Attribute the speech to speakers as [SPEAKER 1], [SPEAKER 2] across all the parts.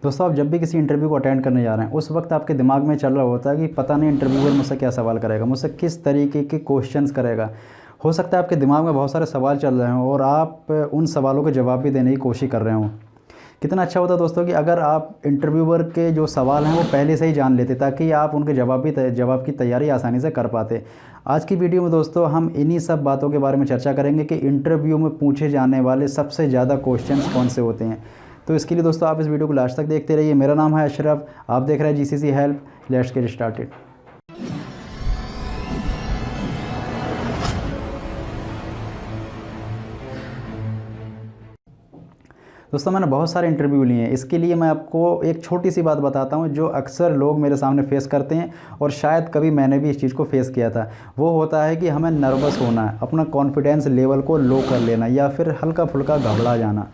[SPEAKER 1] दोस्तों आप जब भी किसी इंटरव्यू को अटेंड करने जा रहे हैं उस वक्त आपके दिमाग में चल रहा होता है कि पता नहीं इंटरव्यूअर मुझसे क्या सवाल करेगा, मुझसे किस तरीके के क्वेश्चंस करेगा। हो सकता है आपके दिमाग में बहुत सारे सवाल चल रहे हों और आप उन सवालों के जवाब भी देने की कोशिश कर रहे हों। कितना अच्छा होता दोस्तों कि अगर आप इंटरव्यूअर के जो सवाल हैं वो पहले से ही जान लेते ताकि आप उनके जवाब की तैयारी आसानी से कर पाते। आज की वीडियो में दोस्तों हम इन्हीं सब बातों के बारे में चर्चा करेंगे कि इंटरव्यू में पूछे जाने वाले सबसे ज़्यादा क्वेश्चंस कौन से होते हैं। तो इसके लिए दोस्तों आप इस वीडियो को लास्ट तक देखते रहिए। मेरा नाम है अशरफ, आप देख रहे हैं GCC help. Let's get started. दोस्तों मैंने बहुत सारे इंटरव्यू लिए हैं, इसके लिए मैं आपको एक छोटी सी बात बताता हूं जो अक्सर लोग मेरे सामने फेस करते हैं और शायद कभी मैंने भी इस चीज़ को फेस किया था। वो होता है कि हमें नर्वस होना है, अपना कॉन्फिडेंस लेवल को लो कर लेना या फिर हल्का फुल्का घबरा जाना।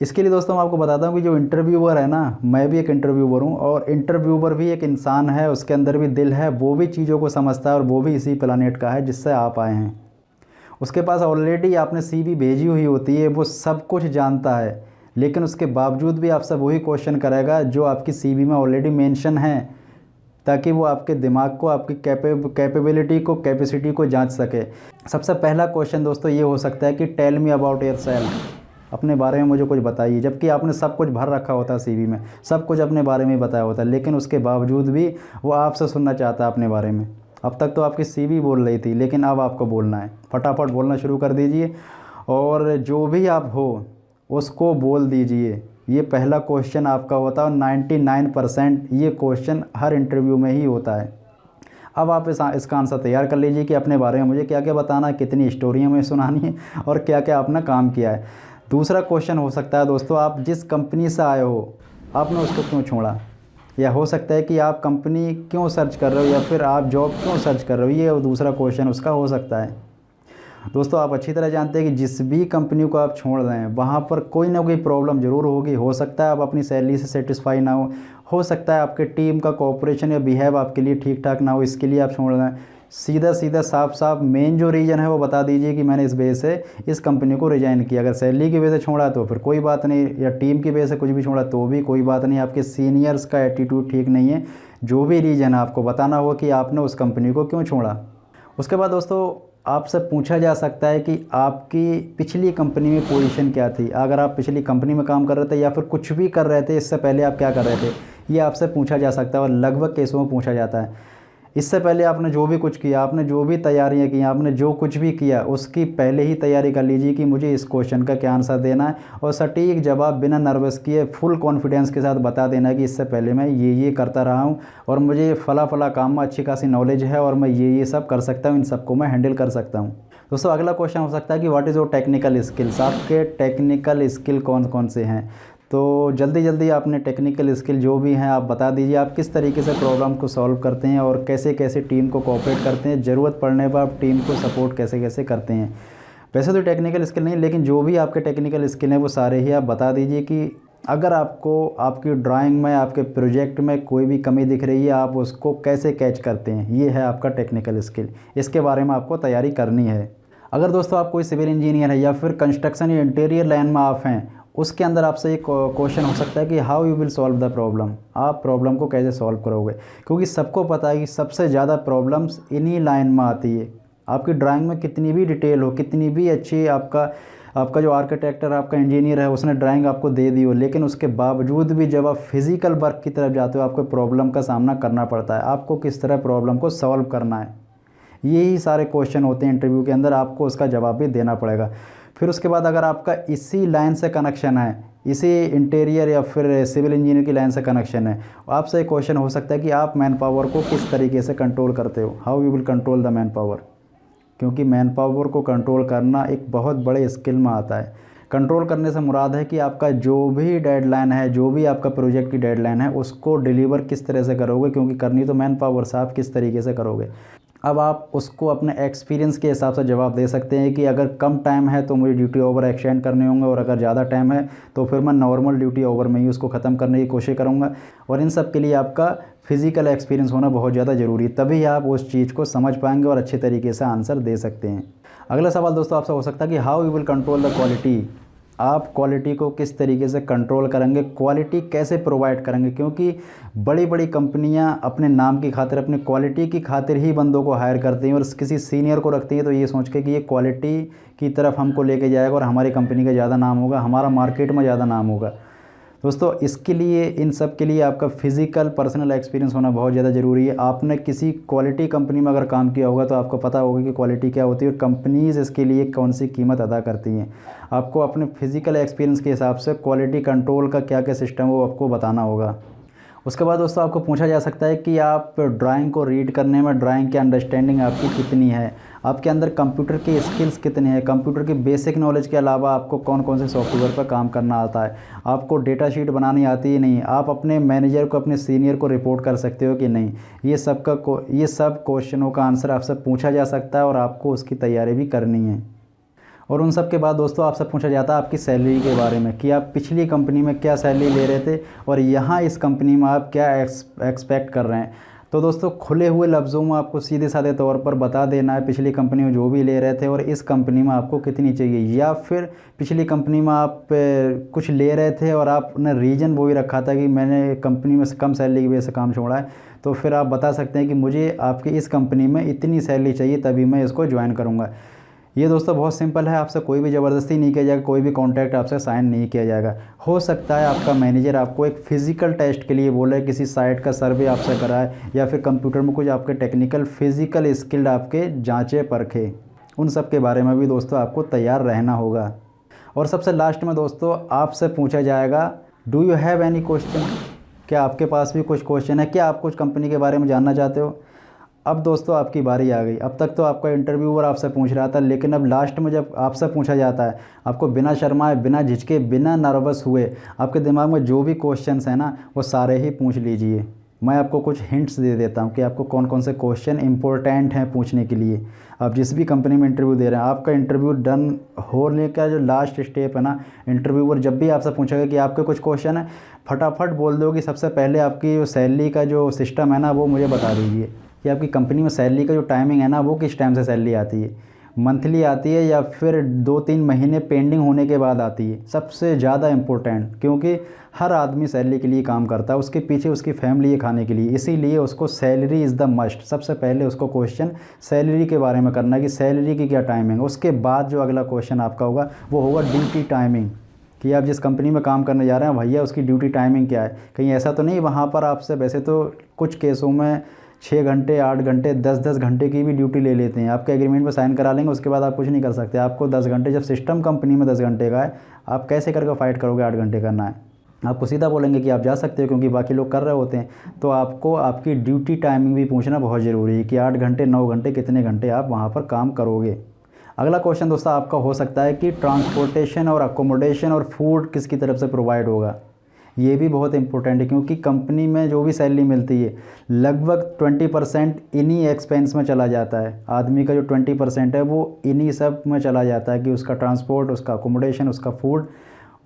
[SPEAKER 1] इसके लिए दोस्तों मैं आपको बताता हूँ कि जो इंटरव्यूअर है ना, मैं भी एक इंटरव्यूअर हूँ और इंटरव्यूअर भी एक इंसान है, उसके अंदर भी दिल है, वो भी चीज़ों को समझता है और वो भी इसी प्लानेट का है जिससे आप आए हैं। उसके पास ऑलरेडी आपने सीवी भेजी हुई होती है, वो सब कुछ जानता है, लेकिन उसके बावजूद भी आपसे वही क्वेश्चन करेगा जो आपकी सीवी में ऑलरेडी मेंशन है, ताकि वो आपके दिमाग को, आपकी कैपेबिलिटी को, कैपेसिटी को जांच सके। सबसे पहला क्वेश्चन दोस्तों ये हो सकता है कि टेल मी अबाउट योरसेल्फ, अपने बारे में मुझे कुछ बताइए। जबकि आपने सब कुछ भर रखा होता है सीवी में, सब कुछ अपने बारे में बताया होता है, लेकिन उसके बावजूद भी वो आपसे सुनना चाहता है अपने बारे में। अब तक तो आपकी सीवी बोल रही थी, लेकिन अब आपको बोलना है। फटाफट बोलना शुरू कर दीजिए और जो भी आप हो उसको बोल दीजिए। ये पहला क्वेश्चन आपका होता है और 99% ये क्वेश्चन हर इंटरव्यू में ही होता है। अब आप इसका आंसर तैयार कर लीजिए कि अपने बारे में मुझे क्या क्या बताना है, कितनी स्टोरियाँ मुझे सुनानी है और क्या क्या आपने काम किया है। दूसरा क्वेश्चन हो सकता है दोस्तों, आप जिस कंपनी से आए हो आपने उसको क्यों छोड़ा, या हो सकता है कि आप कंपनी क्यों सर्च कर रहे हो या फिर आप जॉब क्यों सर्च कर रहे हो, ये दूसरा क्वेश्चन उसका हो सकता है। दोस्तों आप अच्छी तरह जानते हैं कि जिस भी कंपनी को आप छोड़ रहे हैं वहाँ पर कोई ना कोई प्रॉब्लम ज़रूर होगी। हो सकता है आप अपनी सैलरी से सेटिस्फाई ना हो सकता है आपके टीम का कोऑपरेशन या बिहेव आपके लिए ठीक ठाक ना हो, इसके लिए आप छोड़ रहे हैं। सीधा सीधा साफ साफ मेन जो रीज़न है वो बता दीजिए कि मैंने इस वजह से इस कंपनी को रिजाइन किया। अगर सैलरी की वजह से छोड़ा तो फिर कोई बात नहीं, या टीम की वजह से कुछ भी छोड़ा तो भी कोई बात नहीं, आपके सीनियर्स का एटीट्यूड ठीक नहीं है। जो भी रीज़न है आपको बताना होगा कि आपने उस कंपनी को क्यों छोड़ा। उसके बाद दोस्तों आपसे पूछा जा सकता है कि आपकी पिछली कंपनी में पोजीशन क्या थी। अगर आप पिछली कंपनी में काम कर रहे थे या फिर कुछ भी कर रहे थे, इससे पहले आप क्या कर रहे थे, ये आपसे पूछा जा सकता है और लगभग केसों में पूछा जाता है। इससे पहले आपने जो भी कुछ किया, आपने जो भी तैयारियां की, आपने जो कुछ भी किया, उसकी पहले ही तैयारी कर लीजिए कि मुझे इस क्वेश्चन का क्या आंसर देना है और सटीक जवाब बिना नर्वस किए फुल कॉन्फिडेंस के साथ बता देना है कि इससे पहले मैं ये करता रहा हूं और मुझे फला काम में अच्छी खासी नॉलेज है और मैं ये सब कर सकता हूँ, इन सबको मैं हैंडल कर सकता हूँ। दोस्तों अगला क्वेश्चन हो सकता है कि what is your technical skills, आपके टेक्निकल स्किल कौन कौन से हैं। तो जल्दी आपने टेक्निकल स्किल जो भी हैं आप बता दीजिए। आप किस तरीके से प्रॉब्लम को सॉल्व करते हैं और कैसे कैसे टीम को कोऑपरेट करते हैं, ज़रूरत पड़ने पर आप टीम को सपोर्ट कैसे कैसे करते हैं। वैसे तो टेक्निकल स्किल नहीं, लेकिन जो भी आपके टेक्निकल स्किल हैं वो सारे ही आप बता दीजिए कि अगर आपको आपकी ड्राइंग में, आपके प्रोजेक्ट में कोई भी कमी दिख रही है, आप उसको कैसे कैच करते हैं। ये है आपका टेक्निकल स्किल, इसके बारे में आपको तैयारी करनी है। अगर दोस्तों आप कोई सिविल इंजीनियर है या फिर कंस्ट्रक्शन या इंटीरियर लाइन में आप हैं, उसके अंदर आपसे एक क्वेश्चन हो सकता है कि how you will solve the problem, आप प्रॉब्लम को कैसे सॉल्व करोगे। क्योंकि सबको पता है कि सबसे ज़्यादा प्रॉब्लम्स इन्हीं लाइन में आती है। आपकी ड्राइंग में कितनी भी डिटेल हो, कितनी भी अच्छी आपका जो आर्किटेक्टर, आपका इंजीनियर है, उसने ड्राइंग आपको दे दी हो, लेकिन उसके बावजूद भी जब आप फिज़िकल वर्क की तरफ जाते हो आपको प्रॉब्लम का सामना करना पड़ता है। आपको किस तरह प्रॉब्लम को सॉल्व करना है, यही सारे क्वेश्चन होते हैं इंटरव्यू के अंदर, आपको उसका जवाब भी देना पड़ेगा। फिर उसके बाद अगर आपका इसी लाइन से कनेक्शन है, इसी इंटीरियर या फिर सिविल इंजीनियर की लाइन से कनेक्शन है, आपसे एक क्वेश्चन हो सकता है कि आप मैन पावर को किस तरीके से कंट्रोल करते हो, how you will control the man power. क्योंकि मैन पावर को कंट्रोल करना एक बहुत बड़े स्किल में आता है। कंट्रोल करने से मुराद है कि आपका जो भी डेडलाइन है, जो भी आपका प्रोजेक्ट की डेडलाइन है, उसको डिलीवर किस तरह से करोगे, क्योंकि करनी तो मैन पावर से, आप किस तरीके से करोगे। अब आप उसको अपने एक्सपीरियंस के हिसाब से जवाब दे सकते हैं कि अगर कम टाइम है तो मुझे ड्यूटी ओवर एक्सटेंड करने होंगे और अगर ज़्यादा टाइम है तो फिर मैं नॉर्मल ड्यूटी ओवर में ही उसको ख़त्म करने की कोशिश करूँगा। और इन सब के लिए आपका फिज़िकल एक्सपीरियंस होना बहुत ज़्यादा ज़रूरी है, तभी आप उस चीज़ को समझ पाएंगे और अच्छे तरीके से आंसर दे सकते हैं। अगला सवाल दोस्तों आपसे हो सकता है कि how you will control the quality आप क्वालिटी को किस तरीके से कंट्रोल करेंगे, क्वालिटी कैसे प्रोवाइड करेंगे, क्योंकि बड़ी बड़ी कंपनियां अपने नाम की खातिर, अपनी क्वालिटी की खातिर ही बंदों को हायर करती हैं और किसी सीनियर को रखती हैं तो ये सोच के कि ये क्वालिटी की तरफ हमको लेके जाएगा और हमारी कंपनी का ज़्यादा नाम होगा, हमारा मार्केट में ज़्यादा नाम होगा। दोस्तों इसके लिए, इन सब के लिए आपका फ़िज़िकल पर्सनल एक्सपीरियंस होना बहुत ज़्यादा ज़रूरी है। आपने किसी क्वालिटी कंपनी में अगर काम किया होगा तो आपको पता होगा कि क्वालिटी क्या होती है और कंपनीज़ इसके लिए कौन सी कीमत अदा करती हैं। आपको अपने फ़िज़िकल एक्सपीरियंस के हिसाब से क्वालिटी कंट्रोल का क्या क्या सिस्टम है वो आपको बताना होगा। उसके बाद दोस्तों आपको पूछा जा सकता है कि आप ड्राइंग को रीड करने में, ड्राइंग की अंडरस्टैंडिंग आपकी कितनी है, आपके अंदर कंप्यूटर की स्किल्स कितनी है, कंप्यूटर की बेसिक नॉलेज के अलावा आपको कौन कौन से सॉफ्टवेयर पर काम करना आता है, आपको डेटा शीट बनानी आती है नहीं, आप अपने मैनेजर को, अपने सीनियर को रिपोर्ट कर सकते हो कि नहीं। ये सब क्वेश्चनों का आंसर आपसे पूछा जा सकता है और आपको उसकी तैयारी भी करनी है। और उन सब के बाद दोस्तों आपसे पूछा जाता है आपकी सैलरी के बारे में कि आप पिछली कंपनी में क्या सैलरी ले रहे थे और यहाँ इस कंपनी में आप क्या एक्सपेक्ट कर रहे हैं। तो दोस्तों खुले हुए लफ्ज़ों में आपको सीधे साधे तौर पर बता देना है पिछली कंपनी में जो भी ले रहे थे और इस कंपनी में आपको कितनी चाहिए, या फिर पिछली कंपनी में आप कुछ ले रहे थे और आपने रीज़न वो ही रखा था कि मैंने कंपनी में कम सैलरी की वजह से काम छोड़ा है, तो फिर आप बता सकते हैं कि मुझे आपकी इस कंपनी में इतनी सैलरी चाहिए तभी मैं इसको ज्वाइन करूँगा। ये दोस्तों बहुत सिंपल है, आपसे कोई भी ज़बरदस्ती नहीं किया जाएगा, कोई भी कॉन्ट्रैक्ट आपसे साइन नहीं किया जाएगा। हो सकता है आपका मैनेजर आपको एक फ़िज़िकल टेस्ट के लिए बोले, किसी साइट का सर्वे आपसे कराए या फिर कंप्यूटर में कुछ आपके टेक्निकल फ़िज़िकल स्किल्ड आपके जांचे परखे। उन सब के बारे में भी दोस्तों आपको तैयार रहना होगा। और सबसे लास्ट में दोस्तों आपसे पूछा जाएगा, do you have any question, क्या आपके पास भी कुछ क्वेश्चन है, क्या आप कुछ कंपनी के बारे में जानना चाहते हो। अब दोस्तों आपकी बारी आ गई। अब तक तो आपका इंटरव्यूअर आपसे पूछ रहा था, लेकिन अब लास्ट में जब आपसे पूछा जाता है, आपको बिना शर्माए, बिना झिझके, बिना नर्वस हुए आपके दिमाग में जो भी क्वेश्चंस हैं ना वो सारे ही पूछ लीजिए। मैं आपको कुछ हिंट्स दे देता हूँ कि आपको कौन कौन से क्वेश्चन इंपॉर्टेंट हैं पूछने के लिए। आप जिस भी कंपनी में इंटरव्यू दे रहे हैं, आपका इंटरव्यू डन होने का जो लास्ट स्टेप है ना, इंटरव्यूअर जब भी आपसे पूछेगा कि आपके कुछ क्वेश्चन है, फटाफट बोल दो कि सबसे पहले आपकी सैलरी का जो सिस्टम है ना वो मुझे बता दीजिए कि आपकी कंपनी में सैलरी का जो टाइमिंग है ना वो किस टाइम से सैलरी आती है, मंथली आती है या फिर 2-3 महीने पेंडिंग होने के बाद आती है। सबसे ज़्यादा इम्पोर्टेंट, क्योंकि हर आदमी सैलरी के लिए काम करता है, उसके पीछे उसकी फैमिली है खाने के लिए, इसीलिए उसको सैलरी इज़ द मस्ट। सबसे पहले उसको क्वेश्चन सैलरी के बारे में करना है कि सैलरी की क्या टाइमिंग है। उसके बाद जो अगला क्वेश्चन आपका होगा वो होगा ड्यूटी टाइमिंग, कि आप जिस कंपनी में काम करने जा रहे हैं भैया उसकी ड्यूटी टाइमिंग क्या है। कहीं ऐसा तो नहीं वहाँ पर आपसे, वैसे तो कुछ केसों में 6 घंटे, 8 घंटे, 10-10 घंटे की भी ड्यूटी ले लेते हैं। आपके एग्रीमेंट पर साइन करा लेंगे, उसके बाद आप कुछ नहीं कर सकते। आपको 10 घंटे, जब सिस्टम कंपनी में 10 घंटे का है, आप कैसे करके फ़ाइट करोगे 8 घंटे करना है। आपको सीधा बोलेंगे कि आप जा सकते हो क्योंकि बाकी लोग कर रहे होते हैं। तो आपको आपकी ड्यूटी टाइमिंग भी पूछना बहुत ज़रूरी है कि 8 घंटे, 9 घंटे, कितने घंटे आप वहाँ पर काम करोगे। अगला क्वेश्चन दोस्तों आपका हो सकता है कि ट्रांसपोर्टेशन और अकोमोडेशन और फूड किसकी तरफ से प्रोवाइड होगा। ये भी बहुत इंपॉर्टेंट है, क्योंकि कंपनी में जो भी सैलरी मिलती है लगभग 20% इन्हीं एक्सपेंस में चला जाता है। आदमी का जो 20% है वो इन्हीं सब में चला जाता है कि उसका ट्रांसपोर्ट, उसका अकोमोडेशन, उसका फूड,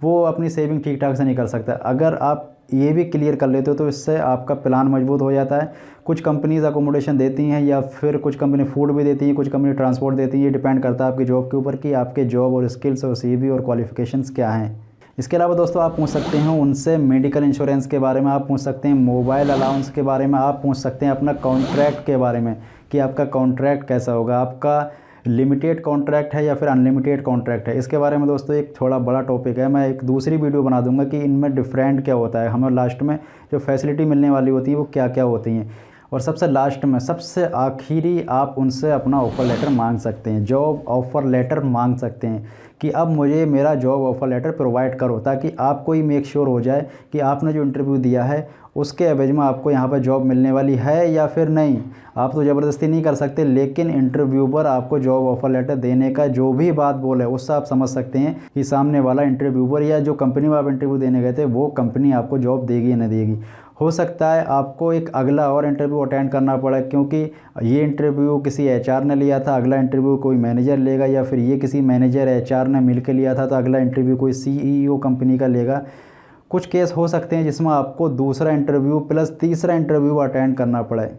[SPEAKER 1] वो अपनी सेविंग ठीक ठाक से नहीं कर सकता। अगर आप ये भी क्लियर कर लेते हो तो इससे आपका प्लान मजबूत हो जाता है। कुछ कंपनीज़ अकोमोडेशन देती हैं या फिर कुछ कंपनी फूड भी देती हैं, कुछ कंपनी ट्रांसपोर्ट देती हैं। ये डिपेंड करता है आपकी जॉब के ऊपर कि आपके जॉब और स्किल्स और सीवी और क्वालिफिकेशंस क्या हैं। इसके अलावा दोस्तों आप पूछ सकते हैं उनसे मेडिकल इंश्योरेंस के बारे में, आप पूछ सकते हैं मोबाइल अलाउंस के बारे में, आप पूछ सकते हैं अपना कॉन्ट्रैक्ट के बारे में कि आपका कॉन्ट्रैक्ट कैसा होगा, आपका लिमिटेड कॉन्ट्रैक्ट है या फिर अनलिमिटेड कॉन्ट्रैक्ट है। इसके बारे में दोस्तों एक थोड़ा बड़ा टॉपिक है, मैं एक दूसरी वीडियो बना दूंगा कि इनमें डिफरेंट क्या होता है, हमें लास्ट में जो फैसिलिटी मिलने वाली होती है वो क्या क्या होती हैं। और सबसे लास्ट में, सबसे आखिरी, आप उनसे अपना ऑफ़र लेटर मांग सकते हैं, जॉब ऑफ़र लेटर मांग सकते हैं कि अब मुझे मेरा जॉब ऑफ़र लेटर प्रोवाइड करो, ताकि आपको ही मेक श्योर हो जाए कि आपने जो इंटरव्यू दिया है उसके एवज में आपको यहाँ पर जॉब मिलने वाली है या फिर नहीं। आप तो ज़बरदस्ती नहीं कर सकते, लेकिन इंटरव्यूअर आपको जॉब ऑफ़र लेटर देने का जो भी बात बोले उससे आप समझ सकते हैं कि सामने वाला इंटरव्यूअर या जो कंपनी में आप इंटरव्यू देने गए थे वो कंपनी आपको जॉब देगी या नहीं देगी। हो सकता है आपको एक अगला और इंटरव्यू अटेंड करना पड़े, क्योंकि ये इंटरव्यू किसी एचआर ने लिया था, अगला इंटरव्यू कोई मैनेजर लेगा, या फिर ये किसी मैनेजर एचआर ने मिल के लिया था तो अगला इंटरव्यू कोई सीईओ कंपनी का लेगा। कुछ केस हो सकते हैं जिसमें आपको दूसरा इंटरव्यू प्लस तीसरा इंटरव्यू अटेंड करना पड़े।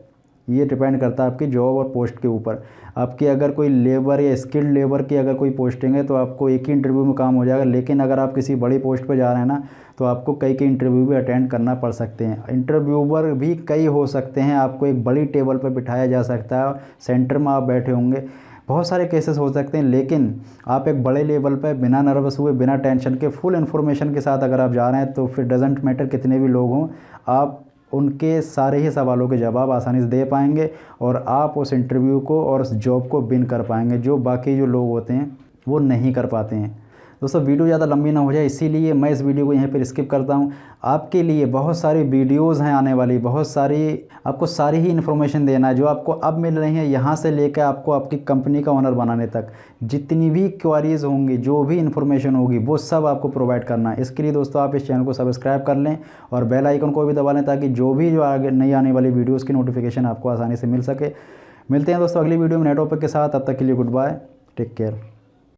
[SPEAKER 1] ये डिपेंड करता है आपकी जॉब और पोस्ट के ऊपर। आपकी अगर कोई लेबर या स्किल्ड लेबर की अगर कोई पोस्टिंग है तो आपको एक ही इंटरव्यू में काम हो जाएगा, लेकिन अगर आप किसी बड़ी पोस्ट पर जा रहे हैं ना तो आपको कई इंटरव्यू भी अटेंड करना पड़ सकते हैं। इंटरव्यूवर भी कई हो सकते हैं, आपको एक बड़ी टेबल पर बिठाया जा सकता है, सेंटर में आप बैठे होंगे, बहुत सारे केसेस हो सकते हैं, लेकिन आप एक बड़े लेवल पर बिना नर्वस हुए, बिना टेंशन के, फुल इन्फॉर्मेशन के साथ अगर आप जा रहे हैं तो फिर डजेंट मैटर कितने भी लोग हों, आप उनके सारे ही सवालों के जवाब आसानी से दे पाएंगे और आप उस इंटरव्यू को और उस जॉब को विन कर पाएंगे, जो बाकी जो लोग होते हैं वो नहीं कर पाते हैं। दोस्तों वीडियो ज़्यादा लंबी ना हो जाए इसीलिए मैं इस वीडियो को यहीं पर स्किप करता हूं। आपके लिए बहुत सारी वीडियोस हैं आने वाली, बहुत सारी आपको सारी ही इन्फॉर्मेशन देना है जो आपको अब मिल रही है, यहाँ से लेकर आपको आपकी कंपनी का ओनर बनाने तक जितनी भी क्वारीज़ होंगी, जो भी इन्फॉर्मेशन होगी वो सब आपको प्रोवाइड करना है। इसके लिए दोस्तों आप इस चैनल को सब्सक्राइब कर लें और बेल आइकन को भी दबा लें ताकि जो आगे नई आने वाली वीडियोज़ की नोटिफिकेशन आपको आसानी से मिल सके। मिलते हैं दोस्तों अगली वीडियो में नए टॉपिक के साथ, तब तक के लिए गुड बाय, टेक केयर।